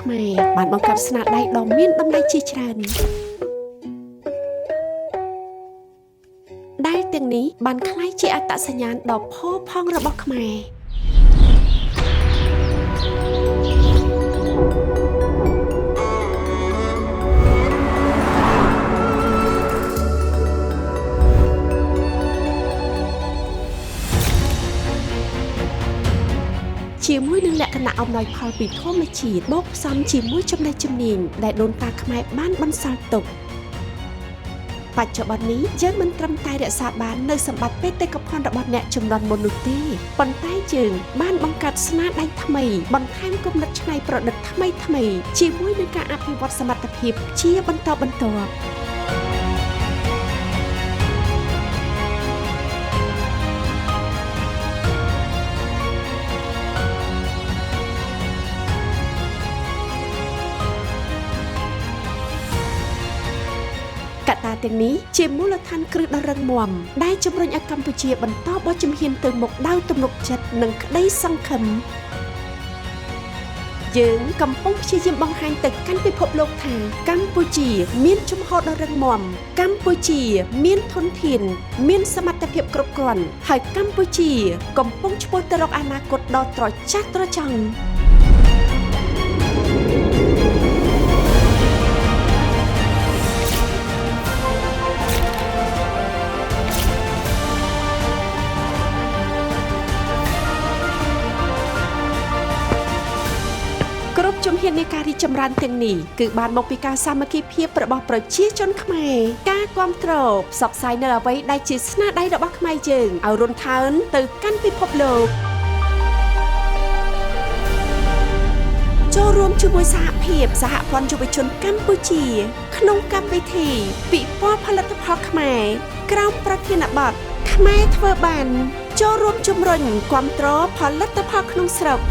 ខ្មែរបានបង្កើតស្នាដៃដ៏មានតម្លៃជាច្រើនដែលទាំងនេះបានក្លាយជាអត្តសញ្ញាណដ៏ផូរផង់របស់ខ្មែរជាមួយនឹងលក្ខណៈអំណោយផលពីធម្មជាតិបូកផ្សំជាមួយចំណេះជំនាញដែលដូនតាខ្មែរបានបន្សល់ទុកបច្ចុប្បន្ននេះយើងមិនត្រឹមតែរក្សាបាននូវសម្បត្តិបេតិកភណ្ឌរបស់អ្នកជំនាន់មុននោះទេប៉ុន្តែយើងបានបង្កើតស្នាដៃថ្មីបន្ថែមគំនិតច្នៃប្រឌិតថ្មីជាមួយនឹងការអភិវឌ្ឍសមត្ថភាពជាបន្តបន្ទាប់កត្តាទាំងនេះជាមូលដ្ឋានគ្រឹះដ៏រឹងមាំដែលជំរុញឲ្យកម្ពុជាបន្តបោះជំហានទៅមុខដោយទំនុកចិត្តនិងក្តីសង្ឃឹមយើងកំពុងព្យាយាមបង្ហាញទៅកាន់ពិភពលោកថាកម្ពុជាមានជំហរដ៏រឹងមាំកម្ពុជាមានធនធានមានសមត្ថភាពគ្រប់គ្រាន់ហើយកម្ពុជាកំពុងឆ្ពោះទៅរកអនាគតដ៏ត្រចះត្រចង់ជំហាននៃការរីកចម្រើនទាំងនេះគឺបានមកពីការសាមគ្គីភាពរបស់ប្រជាជនខ្មែរការគាំទ្រផ្សព្វផ្សាយនៅអ្វីដែលជាស្នាដៃរបស់ខ្មែរយើងឲ្យរុនថើនទៅកាន់ពិភពលោកចូលរួមជាមួយសហព័ន្ធយុវជនកម្ពុជាក្នុងកម្មវិធីពិព័រណ៍ផលិតផលខ្មែរក្រោមប្រធានបទខ្មែរធ្វើបានចូលរួមជំរុញគាំទ្រផលិតផលក្នុងស្រុក